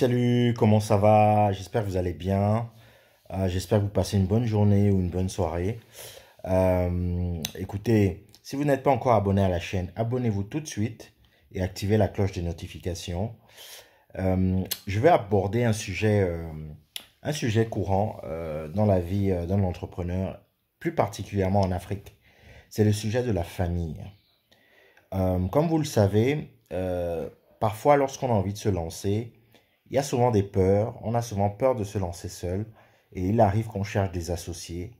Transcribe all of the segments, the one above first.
Salut, comment ça va? J'espère que vous allez bien. J'espère que vous passez une bonne journée ou une bonne soirée. Écoutez, si vous n'êtes pas encore abonné à la chaîne, abonnez-vous tout de suite et activez la cloche de notification. Je vais aborder un sujet courant dans la vie d'un entrepreneur, plus particulièrement en Afrique. C'est le sujet de la famille. Comme vous le savez, parfois lorsqu'on a envie de se lancer, il y a souvent des peurs, on a souvent peur de se lancer seul et il arrive qu'on cherche des associés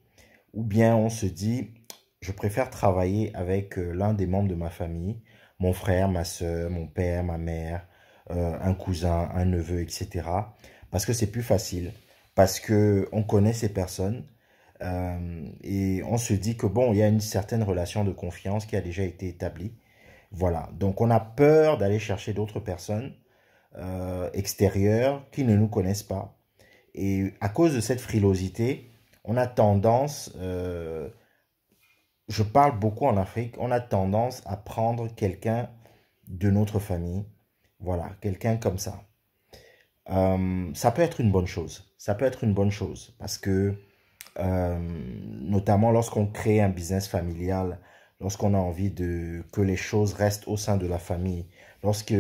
ou bien on se dit, je préfère travailler avec l'un des membres de ma famille, mon frère, ma soeur, mon père, ma mère, un cousin, un neveu, etc. Parce que c'est plus facile, parce que on connaît ces personnes et on se dit que bon, il y a une certaine relation de confiance qui a déjà été établie. Voilà, donc on a peur d'aller chercher d'autres personnes extérieures qui ne nous connaissent pas. Et à cause de cette frilosité, on a tendance, je parle beaucoup en Afrique, on a tendance à prendre quelqu'un de notre famille. Voilà, quelqu'un comme ça. Ça peut être une bonne chose. Ça peut être une bonne chose parce que, notamment lorsqu'on crée un business familial, lorsqu'on a envie que les choses restent au sein de la famille, lorsque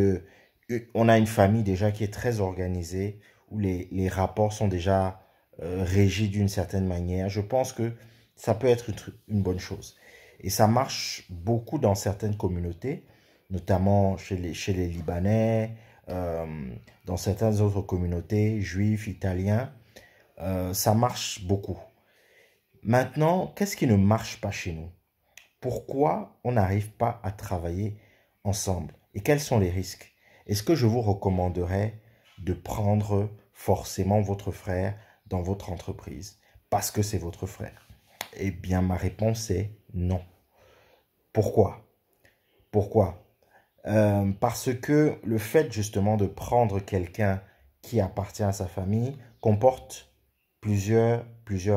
on a une famille déjà qui est très organisée, où les rapports sont déjà régis d'une certaine manière, je pense que ça peut être une bonne chose. Et ça marche beaucoup dans certaines communautés, notamment chez les Libanais, euh, dans certaines autres communautés, juifs, italiens. Ça marche beaucoup. Maintenant, qu'est-ce qui ne marche pas chez nous? Pourquoi on n'arrive pas à travailler ensemble? Et quels sont les risques? Est-ce que je vous recommanderais de prendre forcément votre frère dans votre entreprise parce que c'est votre frère? Eh bien, ma réponse est non. Pourquoi? Pourquoi? Parce que le fait justement de prendre quelqu'un qui appartient à sa famille comporte plusieurs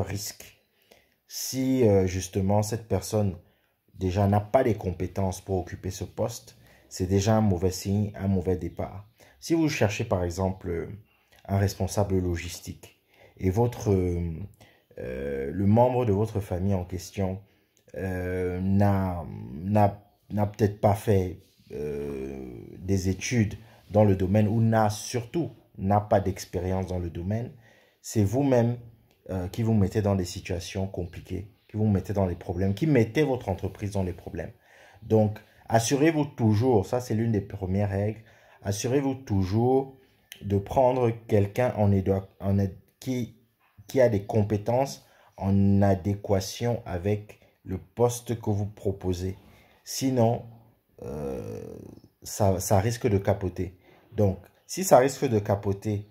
risques. Si justement cette personne déjà n'a pas les compétences pour occuper ce poste, c'est déjà un mauvais signe, un mauvais départ. Si vous cherchez par exemple un responsable logistique et le membre de votre famille en question euh, n'a n'a peut-être pas fait des études dans le domaine ou n'a pas d'expérience dans le domaine, c'est vous-même qui vous mettez dans des situations compliquées, qui vous mettez dans des problèmes, qui mettez votre entreprise dans des problèmes. Donc, assurez-vous toujours, ça c'est l'une des premières règles, assurez-vous toujours de prendre quelqu'un qui a des compétences en adéquation avec le poste que vous proposez. Sinon, euh, ça risque de capoter. Donc, si ça risque de capoter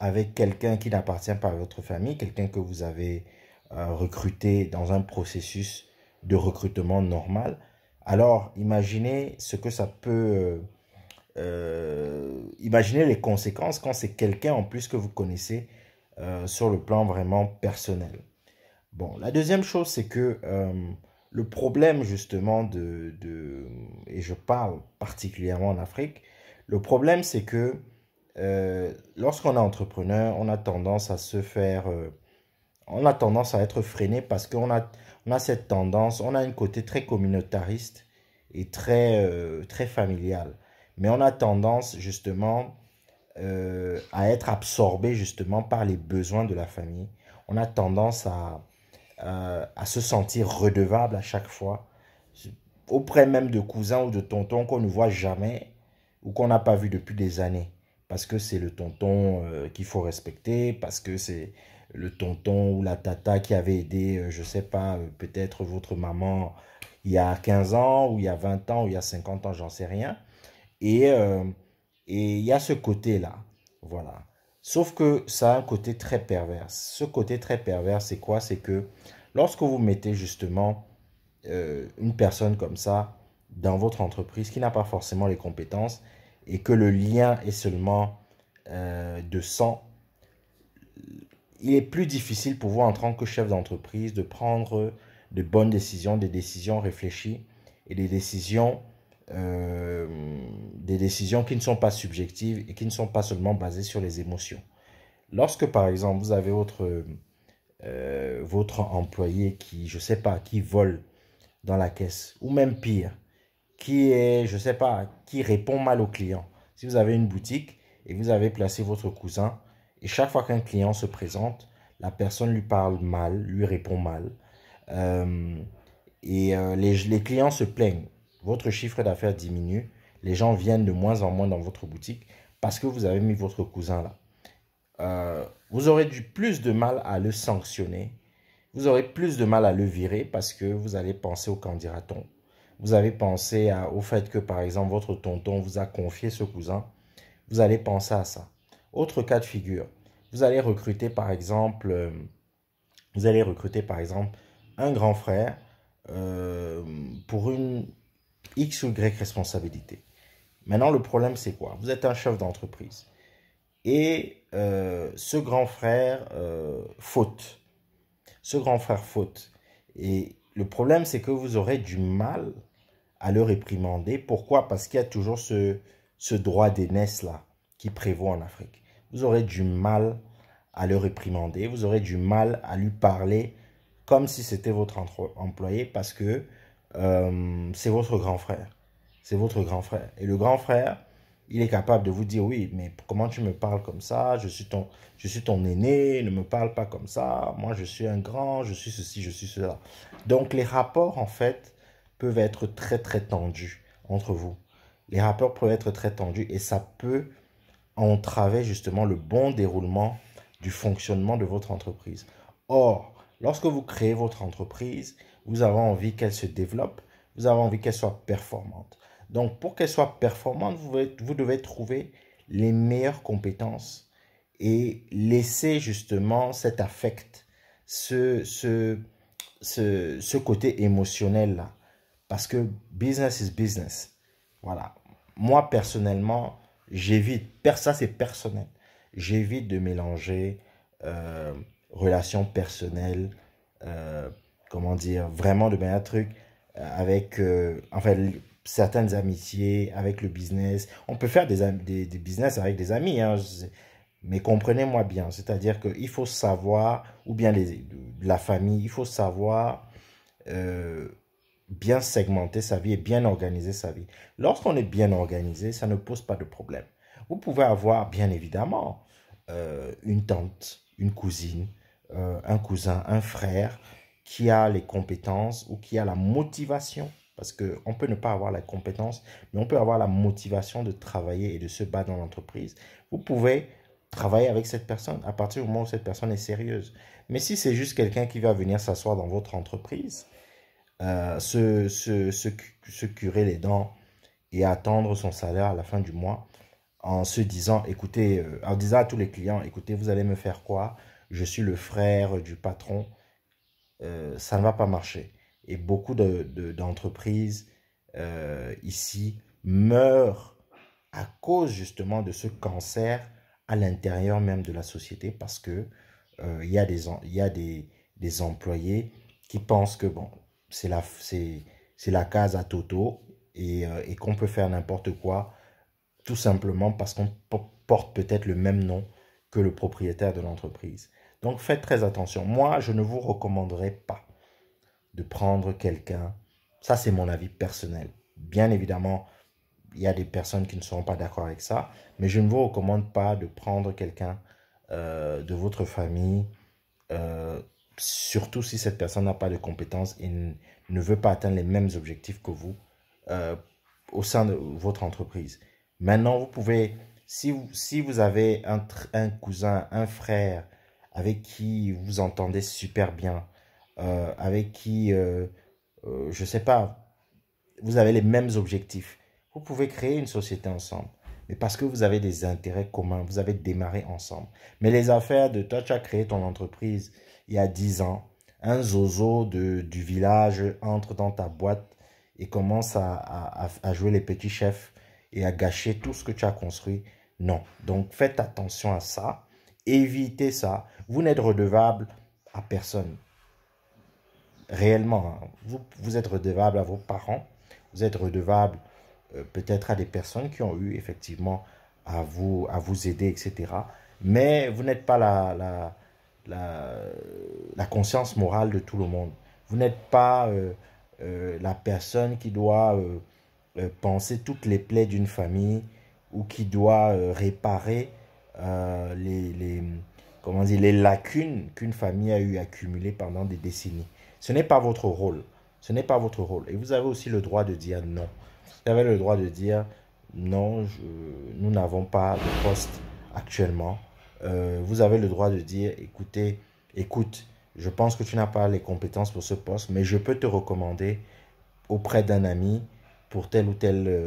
avec quelqu'un qui n'appartient pas à votre famille, quelqu'un que vous avez recruté dans un processus de recrutement normal, alors imaginez ce que ça peut... imaginez les conséquences quand c'est quelqu'un en plus que vous connaissez sur le plan vraiment personnel. Bon, la deuxième chose, c'est que le problème justement et je parle particulièrement en Afrique, le problème c'est que lorsqu'on est entrepreneur, on a tendance à être freiné parce on a cette tendance, on a un côté très communautariste et très familial. Mais on a tendance justement à être absorbé justement par les besoins de la famille. On a tendance à se sentir redevable à chaque fois, auprès même de cousins ou de tontons qu'on ne voit jamais ou qu'on n'a pas vu depuis des années. Parce que c'est le tonton qu'il faut respecter, parce que c'est le tonton ou la tata qui avait aidé, je ne sais pas, peut-être votre maman il y a 15 ans, ou il y a 20 ans, ou il y a 50 ans, j'en sais rien. Et et il y a ce côté-là. Voilà. Sauf que ça a un côté très pervers. Ce côté très pervers, c'est quoi? C'est que lorsque vous mettez justement une personne comme ça dans votre entreprise qui n'a pas forcément les compétences et que le lien est seulement de sang, il est plus difficile pour vous en tant que chef d'entreprise de prendre de bonnes décisions, des décisions réfléchies et des décisions euh, des décisions qui ne sont pas subjectives et qui ne sont pas seulement basées sur les émotions. Lorsque, par exemple, vous avez votre employé qui, je sais pas, qui vole dans la caisse, ou même pire, qui est, je sais pas, qui répond mal aux clients. Si vous avez une boutique et vous avez placé votre cousin, et chaque fois qu'un client se présente, la personne lui parle mal, lui répond mal, euh, les clients se plaignent. Votre chiffre d'affaires diminue, les gens viennent de moins en moins dans votre boutique parce que vous avez mis votre cousin là. Vous aurez plus de mal à le sanctionner. Vous aurez plus de mal à le virer parce que vous allez penser au qu'en dira-t-on. Vous avez pensé au fait que, par exemple, votre tonton vous a confié ce cousin. Vous allez penser à ça. Autre cas de figure. Vous allez recruter, par exemple, un grand frère pour une X ou Y responsabilité. Maintenant, le problème, c'est quoi? Vous êtes un chef d'entreprise. Et ce grand frère faute. Ce grand frère faute. Et le problème, c'est que vous aurez du mal à le réprimander. Pourquoi? Parce qu'il y a toujours ce droit d'aînesse là qui prévaut en Afrique. Vous aurez du mal à le réprimander. Vous aurez du mal à lui parler comme si c'était votre employé parce que c'est votre grand frère. C'est votre grand frère. Et le grand frère, il est capable de vous dire, oui, mais comment tu me parles comme ça? Je suis ton aîné, ne me parle pas comme ça. Moi, je suis un grand, je suis ceci, je suis cela. Donc, les rapports, en fait, peuvent être très, très tendus entre vous. Les rapports peuvent être très tendus et ça peut entraver justement le bon déroulement du fonctionnement de votre entreprise. Or, lorsque vous créez votre entreprise, vous avez envie qu'elle se développe, vous avez envie qu'elle soit performante. Donc, pour qu'elle soit performante, vous devez trouver les meilleures compétences et laisser justement cet affect, ce côté émotionnel-là. Parce que business is business. Voilà. Moi, personnellement, j'évite, ça c'est personnel, j'évite de mélanger euh, relations personnelles, euh, comment dire, vraiment de manière truc, avec, enfin, certaines amitiés, avec le business. On peut faire des business avec des amis, hein, mais comprenez-moi bien, c'est-à-dire qu'il faut savoir, ou bien la famille, il faut savoir euh, bien segmenter sa vie et bien organiser sa vie. Lorsqu'on est bien organisé, ça ne pose pas de problème. Vous pouvez avoir, bien évidemment, une tante, une cousine, un cousin, un frère qui a les compétences ou qui a la motivation, parce qu'on peut ne pas avoir la compétence, mais on peut avoir la motivation de travailler et de se battre dans l'entreprise. Vous pouvez travailler avec cette personne à partir du moment où cette personne est sérieuse. Mais si c'est juste quelqu'un qui va venir s'asseoir dans votre entreprise, se curer les dents et attendre son salaire à la fin du mois en se disant, écoutez, en disant à tous les clients, écoutez, vous allez me faire quoi? Je suis le frère du patron. Ça ne va pas marcher. Et beaucoup d'entreprises ici meurent à cause justement de ce cancer à l'intérieur même de la société parce que il y a des employés qui pensent que bon, c'est la case à Toto et qu'on peut faire n'importe quoi tout simplement parce qu'on porte peut-être le même nom que le propriétaire de l'entreprise. Donc faites très attention. Moi, je ne vous recommanderais pas de prendre quelqu'un. Ça, c'est mon avis personnel. Bien évidemment, il y a des personnes qui ne seront pas d'accord avec ça, mais je ne vous recommande pas de prendre quelqu'un de votre famille, euh, surtout si cette personne n'a pas de compétences et ne veut pas atteindre les mêmes objectifs que vous euh, au sein de votre entreprise. Maintenant, vous pouvez, si vous avez un cousin, un frère avec qui vous entendez super bien, avec qui, je ne sais pas, vous avez les mêmes objectifs, vous pouvez créer une société ensemble. Mais parce que vous avez des intérêts communs, vous avez démarré ensemble. Mais les affaires de toi, tu as créé ton entreprise il y a 10 ans. Un zozo du village entre dans ta boîte et commence à jouer les petits chefs et à gâcher tout ce que tu as construit. Non. Donc faites attention à ça. Évitez ça. Vous n'êtes redevable à personne. Réellement, hein. Vous êtes redevable à vos parents. Vous êtes redevable peut-être à des personnes qui ont eu effectivement à vous aider, etc. Mais vous n'êtes pas la, la conscience morale de tout le monde. Vous n'êtes pas la personne qui doit penser toutes les plaies d'une famille ou qui doit réparer comment dire, les lacunes qu'une famille a eu accumulées pendant des décennies. Ce n'est pas votre rôle. Ce n'est pas votre rôle. Et vous avez aussi le droit de dire non. Vous avez le droit de dire non, nous n'avons pas de poste actuellement. Vous avez le droit de dire, écoutez, écoute, je pense que tu n'as pas les compétences pour ce poste, mais je peux te recommander auprès d'un ami pour tel ou tel,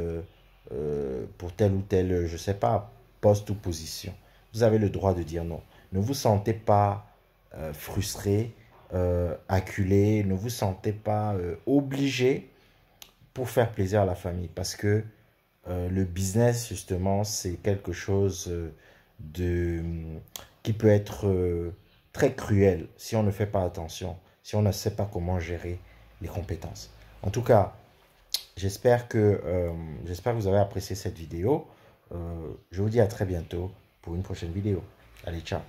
je sais pas, poste ou position. Vous avez le droit de dire non. Ne vous sentez pas frustré, acculé, ne vous sentez pas obligé pour faire plaisir à la famille parce que le business, justement, c'est quelque chose de, qui peut être très cruel si on ne fait pas attention, si on ne sait pas comment gérer les compétences. En tout cas, j'espère que vous avez apprécié cette vidéo. Je vous dis à très bientôt pour une prochaine vidéo. Allez, ciao.